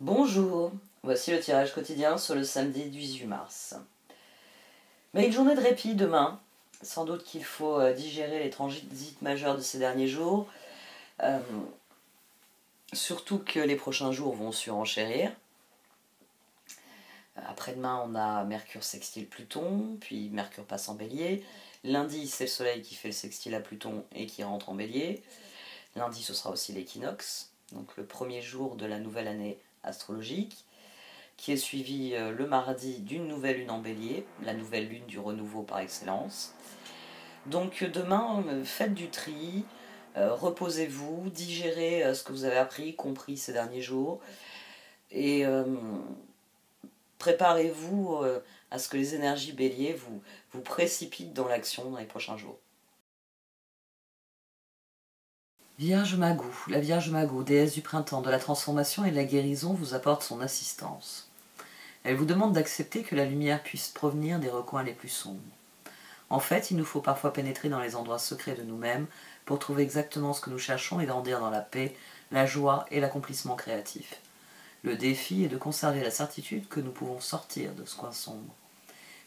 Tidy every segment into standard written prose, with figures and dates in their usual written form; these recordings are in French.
Bonjour, voici le tirage quotidien sur le samedi 18 mars. Mais une journée de répit demain, sans doute qu'il faut digérer les transits majeurs de ces derniers jours, surtout que les prochains jours vont surenchérir. Après-demain, on a Mercure sextile Pluton, puis Mercure passe en Bélier. Lundi, c'est le Soleil qui fait le sextile à Pluton et qui rentre en Bélier. Lundi, ce sera aussi l'équinoxe, donc le premier jour de la nouvelle année astrologique, qui est suivi le mardi d'une nouvelle lune en Bélier, la nouvelle lune du renouveau par excellence. Donc demain, faites du tri, reposez-vous, digérez ce que vous avez appris, compris ces derniers jours, et préparez-vous à ce que les énergies Bélier vous précipitent dans l'action dans les prochains jours. Vierge Magou, la Vierge Magou, déesse du printemps, de la transformation et de la guérison, vous apporte son assistance. Elle vous demande d'accepter que la lumière puisse provenir des recoins les plus sombres. En fait, il nous faut parfois pénétrer dans les endroits secrets de nous-mêmes pour trouver exactement ce que nous cherchons et grandir dans la paix, la joie et l'accomplissement créatif. Le défi est de conserver la certitude que nous pouvons sortir de ce coin sombre.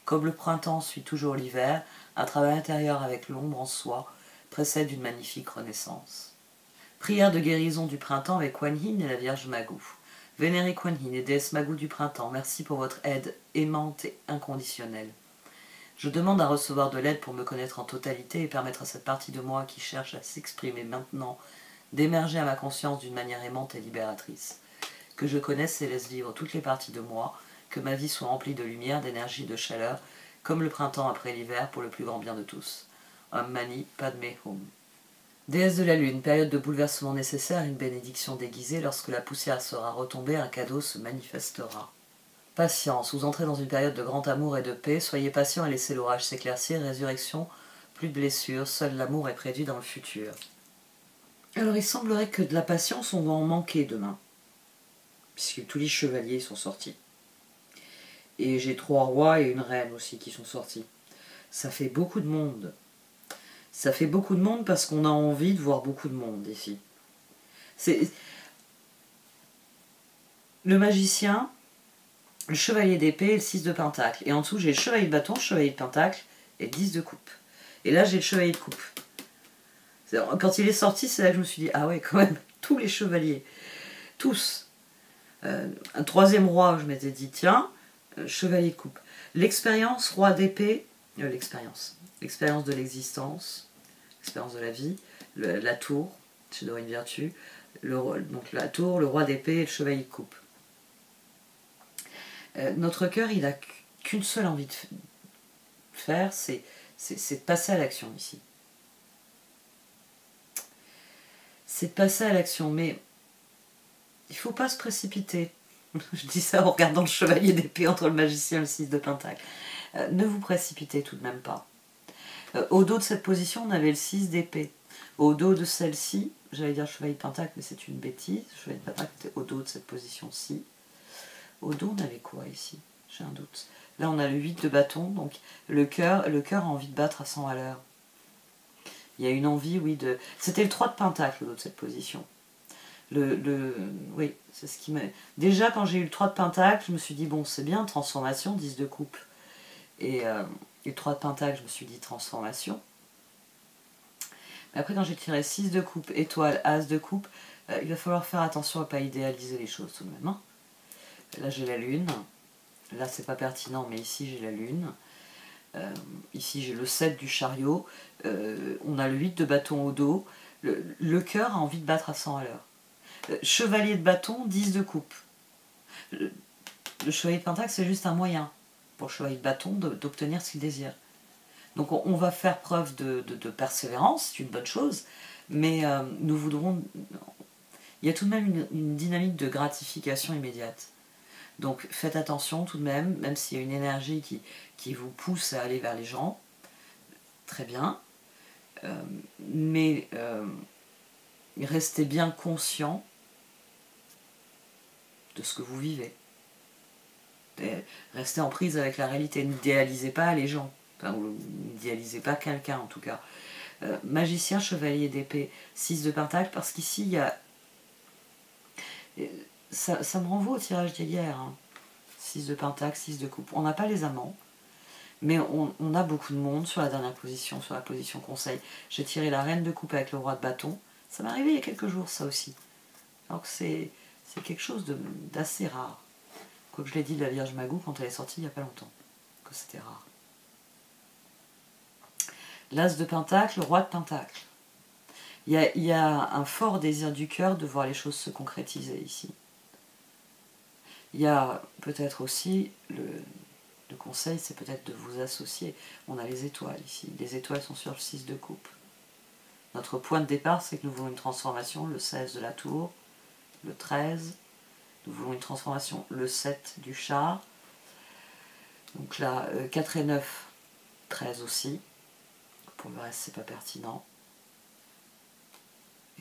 Comme le printemps suit toujours l'hiver, un travail intérieur avec l'ombre en soi précède une magnifique renaissance. Prière de guérison du printemps avec Kuan Yin et la Vierge Magou. Vénérée Kuan Yin et déesse Magou du printemps, merci pour votre aide aimante et inconditionnelle. Je demande à recevoir de l'aide pour me connaître en totalité et permettre à cette partie de moi qui cherche à s'exprimer maintenant d'émerger à ma conscience d'une manière aimante et libératrice. Que je connaisse et laisse vivre toutes les parties de moi, que ma vie soit remplie de lumière, d'énergie, de chaleur, comme le printemps après l'hiver pour le plus grand bien de tous. Om Mani Padme Hum. Déesse de la Lune, période de bouleversement nécessaire, une bénédiction déguisée, lorsque la poussière sera retombée, un cadeau se manifestera. Patience, vous entrez dans une période de grand amour et de paix, soyez patient et laissez l'orage s'éclaircir, résurrection, plus de blessures, seul l'amour est prévu dans le futur. Alors il semblerait que de la patience on va en manquer demain, puisque tous les chevaliers sont sortis. Et j'ai 3 rois et une reine aussi qui sont sortis. Ça fait beaucoup de monde. Ça fait beaucoup de monde parce qu'on a envie de voir beaucoup de monde ici. C'est le magicien, le chevalier d'épée et le 6 de pentacle. Et en dessous, j'ai le chevalier de bâton, le chevalier de pentacle et le 10 de coupe. Et là, j'ai le chevalier de coupe. Quand il est sorti, c'est là que je me suis dit, ah ouais, quand même, tous les chevaliers, tous. Un 3e roi, je m'étais dit, tiens, chevalier de coupe. L'expérience, roi d'épée, l'expérience de l'existence, l'expérience de la vie, la tour, chez Dorine Virtue, donc la tour, le roi d'épée et le chevalier de coupe. Notre cœur, il n'a qu'une seule envie de faire, c'est de passer à l'action ici. C'est de passer à l'action, mais il ne faut pas se précipiter. Je dis ça en regardant le chevalier d'épée entre le magicien et le 6 de pentacle. Ne vous précipitez tout de même pas. Au dos de cette position, on avait le 6 d'épée. Au dos de celle-ci, j'allais dire chevalier de pentacle, mais c'est une bêtise. Le chevalier de pentacle était au dos de cette position-ci. Au dos, on avait quoi ici? J'ai un doute. Là, on a le 8 de bâton, donc le cœur a envie de battre à 100 à l'heure. Il y a une envie, oui, de... C'était le 3 de pentacle, au dos de cette position. Oui, c'est ce qui m'a... Déjà, quand j'ai eu le 3 de pentacle, je me suis dit, bon, c'est bien, transformation, 10 de coupe. Et le 3 de pentacle, je me suis dit, transformation. Mais après, quand j'ai tiré 6 de coupe, étoile, as de coupe, il va falloir faire attention à ne pas idéaliser les choses tout de même. Hein. Là, j'ai la lune. Là, c'est pas pertinent, mais ici, j'ai la lune. Ici, j'ai le 7 du chariot. On a le 8 de bâton au dos. Le cœur a envie de battre à 100 à l'heure. Chevalier de bâton, 10 de coupe. Le chevalier de pentacle, c'est juste un moyen pour le chevalier de bâton d'obtenir ce qu'il désire. Donc on va faire preuve de persévérance, c'est une bonne chose, mais nous voudrons... Il y a tout de même une dynamique de gratification immédiate. Donc faites attention tout de même s'il y a une énergie qui vous pousse à aller vers les gens, très bien, mais restez bien conscient de ce que vous vivez. Restez en prise avec la réalité, n'idéalisez pas les gens, enfin, n'idéalisez pas quelqu'un en tout cas. Magicien, chevalier d'épée, 6 de pentacle, parce qu'ici il y a ça me renvoie au tirage d'hier. 6 de pentacle, 6 de coupe. On n'a pas les amants, mais on a beaucoup de monde sur la dernière position, sur la position conseil. J'ai tiré la reine de coupe avec le roi de bâton. Ça m'est arrivé il y a quelques jours, ça aussi. Alors que c'est quelque chose d'assez rare. Quoique je l'ai dit de la Vierge Magou quand elle est sortie il n'y a pas longtemps, que c'était rare. L'As de pentacle, le roi de pentacle. Il y a un fort désir du cœur de voir les choses se concrétiser ici. Il y a peut-être aussi, le conseil, c'est peut-être de vous associer. On a les étoiles ici. Les étoiles sont sur le 6 de coupe. Notre point de départ, c'est que nous voulons une transformation, le 16 de la tour, le 13. Nous voulons une transformation, le 7 du char. Donc là, 4 et 9, 13 aussi. Pour le reste, c'est pas pertinent.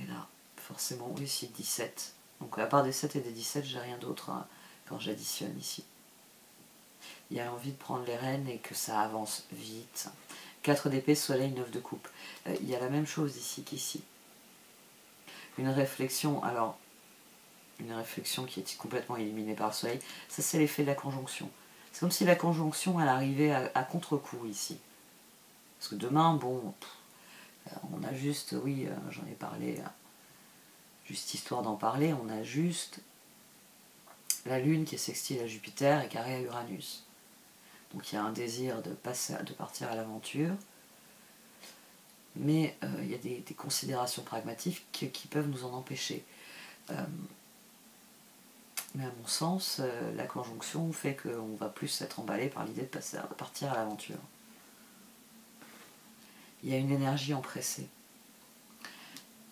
Et là, forcément, oui, ici, 17. Donc à part des 7 et des 17, j'ai rien d'autre quand j'additionne ici. Il y a envie de prendre les rênes et que ça avance vite. 4 d'épée, soleil, 9 de coupe. Il y a la même chose ici qu'ici. Une réflexion, alors, une réflexion qui est complètement éliminée par le soleil, ça c'est l'effet de la conjonction. C'est comme si la conjonction, elle arrivait à contre-coup ici. Parce que demain, bon, on a juste, oui, j'en ai parlé, juste histoire d'en parler, on a juste la Lune qui est sextile à Jupiter et carrée à Uranus. Donc il y a un désir de partir à l'aventure, mais il y a des considérations pragmatiques qui peuvent nous en empêcher. Mais à mon sens, la conjonction fait qu'on va plus être emballé par l'idée de partir à l'aventure. Il y a une énergie empressée.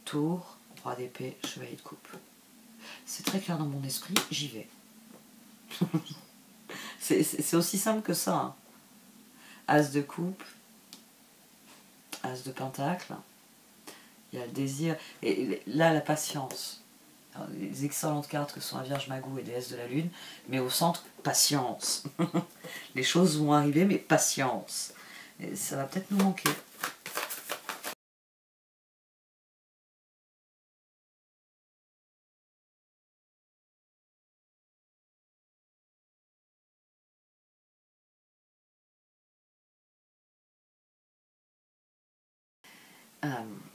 Tour, roi d'épée, chevalier de coupe. C'est très clair dans mon esprit, j'y vais. C'est aussi simple que ça. Hein. As de coupe, As de pentacle. Il y a le désir. Et là, la patience. Alors, les excellentes cartes que sont la Vierge Magou et déesse de la Lune, mais au centre, patience. Les choses vont arriver, mais patience. Et ça va peut-être nous manquer.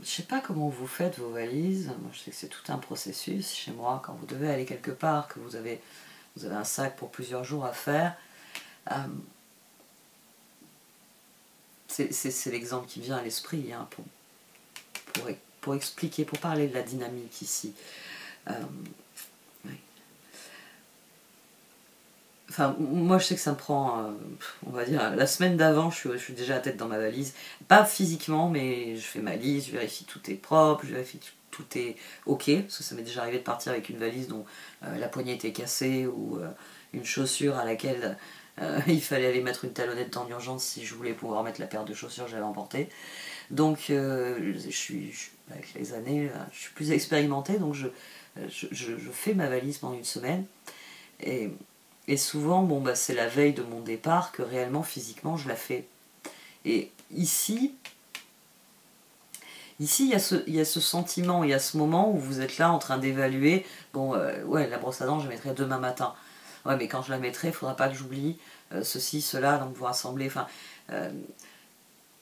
Je sais pas comment vous faites vos valises. Moi, je sais que c'est tout un processus. Chez moi, quand vous devez aller quelque part, que vous avez un sac pour plusieurs jours à faire, c'est l'exemple qui vient à l'esprit hein, pour expliquer, pour parler de la dynamique ici. Oui. Enfin, moi je sais que ça me prend, on va dire, la semaine d'avant, je suis déjà la tête dans ma valise. Pas physiquement, mais je fais ma liste, je vérifie que tout est propre, je vérifie que tout est ok, parce que ça m'est déjà arrivé de partir avec une valise dont la poignée était cassée ou une chaussure à laquelle il fallait aller mettre une talonnette en urgence si je voulais pouvoir mettre la paire de chaussures que j'avais emportée. Donc, avec les années, je suis plus expérimentée, donc je fais ma valise pendant une semaine. Et souvent, bon, bah, c'est la veille de mon départ que réellement, physiquement, je la fais. Et ici il y a ce sentiment, il y a ce moment où vous êtes là en train d'évaluer, bon, ouais, la brosse à dents, je la mettrai demain matin. Ouais, mais quand je la mettrai, il ne faudra pas que j'oublie ceci, cela, donc vous rassembler. Enfin,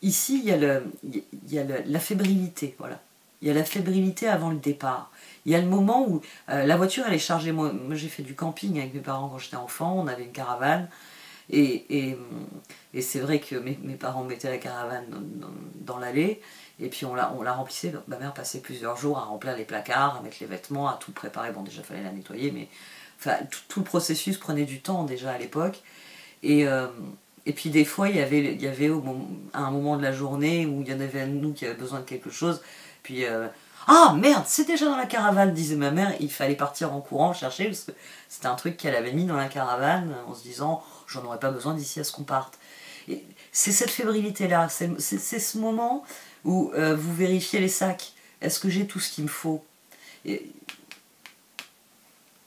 ici, il y a la fébrilité, voilà. Il y a la fébrilité avant le départ. Il y a le moment où la voiture, elle est chargée. Moi j'ai fait du camping avec mes parents quand j'étais enfant, on avait une caravane. Et c'est vrai que mes parents mettaient la caravane dans l'allée, et puis on la remplissait. Ma mère passait plusieurs jours à remplir les placards, à mettre les vêtements, à tout préparer. Bon, déjà, il fallait la nettoyer, mais enfin, tout le processus prenait du temps déjà à l'époque. Et puis des fois, il y avait à un moment de la journée où il y en avait un de nous qui avait besoin de quelque chose, puis ah merde, c'est déjà dans la caravane, disait ma mère, il fallait partir en courant chercher, parce que c'était un truc qu'elle avait mis dans la caravane, en se disant, j'en aurais pas besoin d'ici à ce qu'on parte. C'est cette fébrilité-là, c'est ce moment où vous vérifiez les sacs, est-ce que j'ai tout ce qu'il me faut?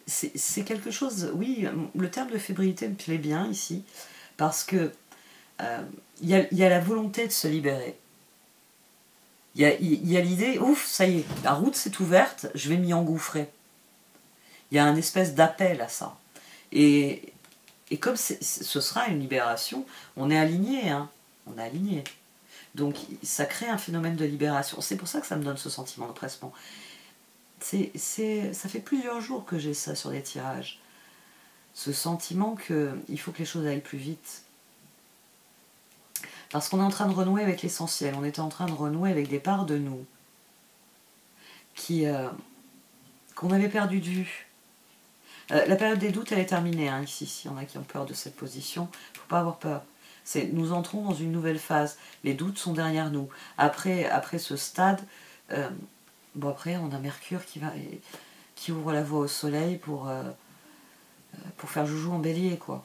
C'est quelque chose, oui, le terme de fébrilité me plaît bien ici, parce que il y a la volonté de se libérer. Il y a l'idée, ouf, ça y est, la route s'est ouverte, je vais m'y engouffrer. Il y a une espèce d'appel à ça. Et comme ce sera une libération, on est aligné, hein, on est aligné. Donc ça crée un phénomène de libération. C'est pour ça que ça me donne ce sentiment d'oppressement. Ça fait plusieurs jours que j'ai ça sur les tirages. Ce sentiment qu'il faut que les choses aillent plus vite. Parce qu'on est en train de renouer avec l'essentiel. On était en train de renouer avec des parts de nous qu'on avait perdu de vue. La période des doutes, elle est terminée, hein, ici. S'il y en a qui ont peur de cette position, il ne faut pas avoir peur. Nous entrons dans une nouvelle phase. Les doutes sont derrière nous. Après ce stade, après, on a Mercure qui ouvre la voie au soleil pour faire joujou en bélier, quoi.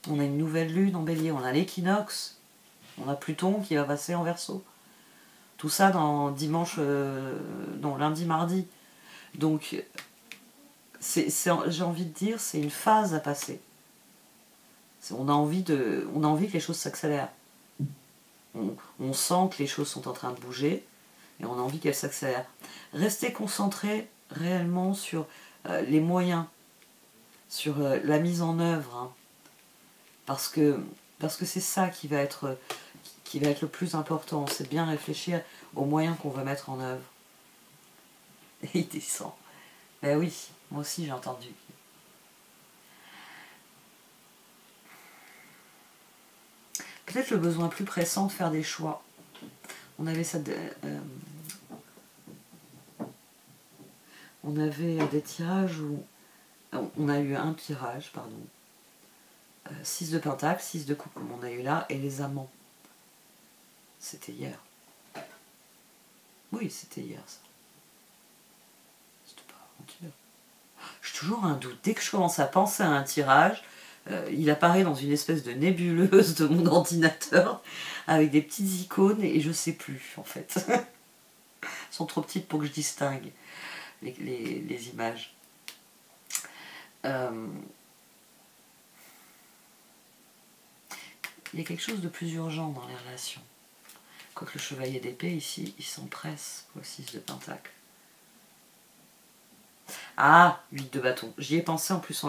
On a une nouvelle lune en bélier, on a l'équinoxe, on a Pluton qui va passer en Verseau. Tout ça dans lundi, mardi. Donc, j'ai envie de dire, c'est une phase à passer. On a envie que les choses s'accélèrent. On sent que les choses sont en train de bouger et on a envie qu'elles s'accélèrent. Restez concentrés réellement sur les moyens, sur la mise en œuvre, hein, parce que c'est ça qui va être le plus important. C'est bien réfléchir aux moyens qu'on va mettre en œuvre. Et il descend. Ben oui, moi aussi j'ai entendu. Peut-être le besoin plus pressant de faire des choix. On avait ça. On avait des tirages où. On a eu un tirage, pardon. 6 de pentacle, 6 de coupe comme on a eu là, et les amants. C'était hier. Oui, c'était hier ça. C'était pas avant-hier. J'ai toujours un doute. Dès que je commence à penser à un tirage, il apparaît dans une espèce de nébuleuse de mon ordinateur avec des petites icônes et je sais plus en fait. Elles sont trop petites pour que je distingue les images. Il y a quelque chose de plus urgent dans les relations. Quoique le chevalier d'épée ici, il s'empresse au 6 de pentacle. Ah, 8 de bâton. J'y ai pensé en plus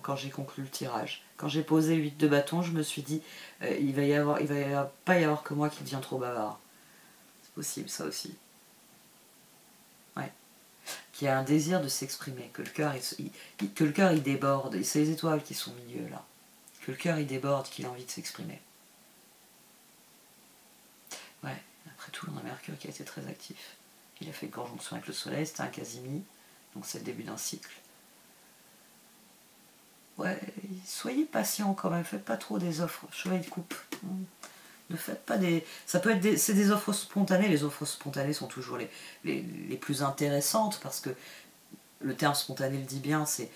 quand j'ai conclu le tirage. Quand j'ai posé 8 de bâton, je me suis dit, il va pas y avoir que moi qui deviens trop bavard. C'est possible, ça aussi. Ouais. Qu'il y a un désir de s'exprimer, que le cœur il déborde. Et c'est les étoiles qui sont au milieu là. Que le cœur il déborde, qu'il a envie de s'exprimer. Ouais, après tout, on a Mercure qui a été très actif. Il a fait une conjonction avec le soleil, c'était un Casimi. Donc c'est le début d'un cycle. Ouais, soyez patient quand même, faites pas trop des offres. Chevalier de coupe. Ne faites pas des. Ça peut être c'est des offres spontanées. Les offres spontanées sont toujours les plus intéressantes parce que le terme spontané le dit bien, c'est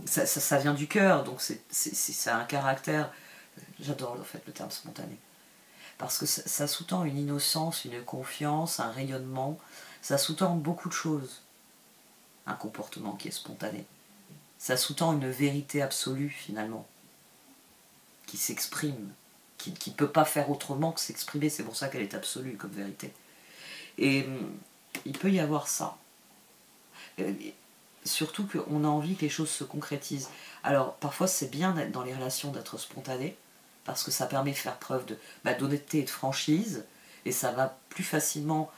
ça vient du cœur, donc ça a un caractère. J'adore en fait le terme spontané. Parce que ça sous-tend une innocence, une confiance, un rayonnement. Ça sous-tend beaucoup de choses. Un comportement qui est spontané. Ça sous-tend une vérité absolue, finalement, qui s'exprime, qui ne peut pas faire autrement que s'exprimer. C'est pour ça qu'elle est absolue comme vérité. Et il peut y avoir ça. Surtout qu'on a envie que les choses se concrétisent. Alors, parfois, c'est bien dans les relations d'être spontané, parce que ça permet de faire preuve d'honnêteté et de franchise, et ça va plus facilement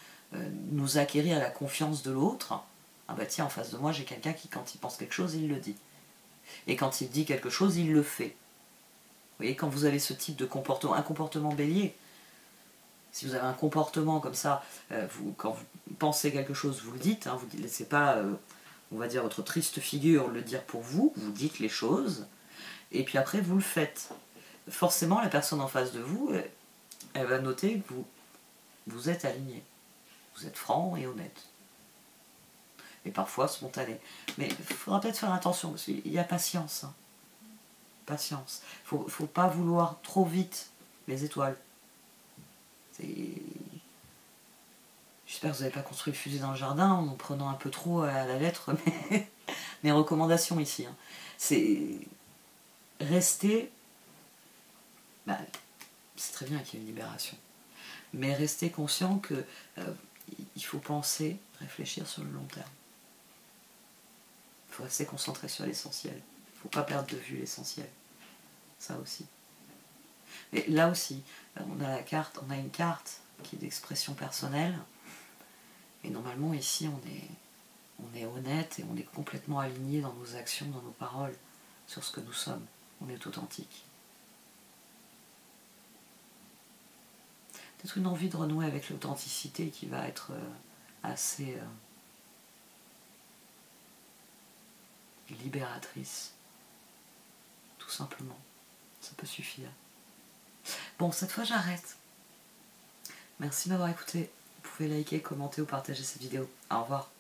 nous acquérir la confiance de l'autre. Ah bah tiens, en face de moi, j'ai quelqu'un qui, quand il pense quelque chose, il le dit. Et quand il dit quelque chose, il le fait. Vous voyez, quand vous avez ce type de comportement, un comportement bélier, si vous avez un comportement comme ça, quand vous pensez quelque chose, vous le dites, hein, vous ne laissez pas, on va dire, votre triste figure le dire pour vous, vous dites les choses, et puis après, vous le faites. Forcément, la personne en face de vous, elle va noter que vous êtes aligné. Vous êtes franc et honnête. Et parfois spontané. Mais il faudra peut-être faire attention, parce qu'il y a patience. Hein. Patience. Il ne faut pas vouloir trop vite les étoiles. J'espère que vous n'avez pas construit le fusée dans le jardin en prenant un peu trop à la lettre mes recommandations ici. Hein. C'est rester... c'est très bien qu'il y ait une libération. Mais rester conscient que il faut penser, réfléchir sur le long terme. faut rester concentré sur l'essentiel. Il ne faut pas perdre de vue l'essentiel. Ça aussi. Et là aussi, on a une carte qui est d'expression personnelle. Et normalement, ici, on est honnête et on est complètement aligné dans nos actions, dans nos paroles, sur ce que nous sommes. On est authentique. Peut-être une envie de renouer avec l'authenticité qui va être assez libératrice. Tout simplement. Ça peut suffire. Bon, cette fois j'arrête. Merci de m'avoir écouté. Vous pouvez liker, commenter ou partager cette vidéo. Au revoir.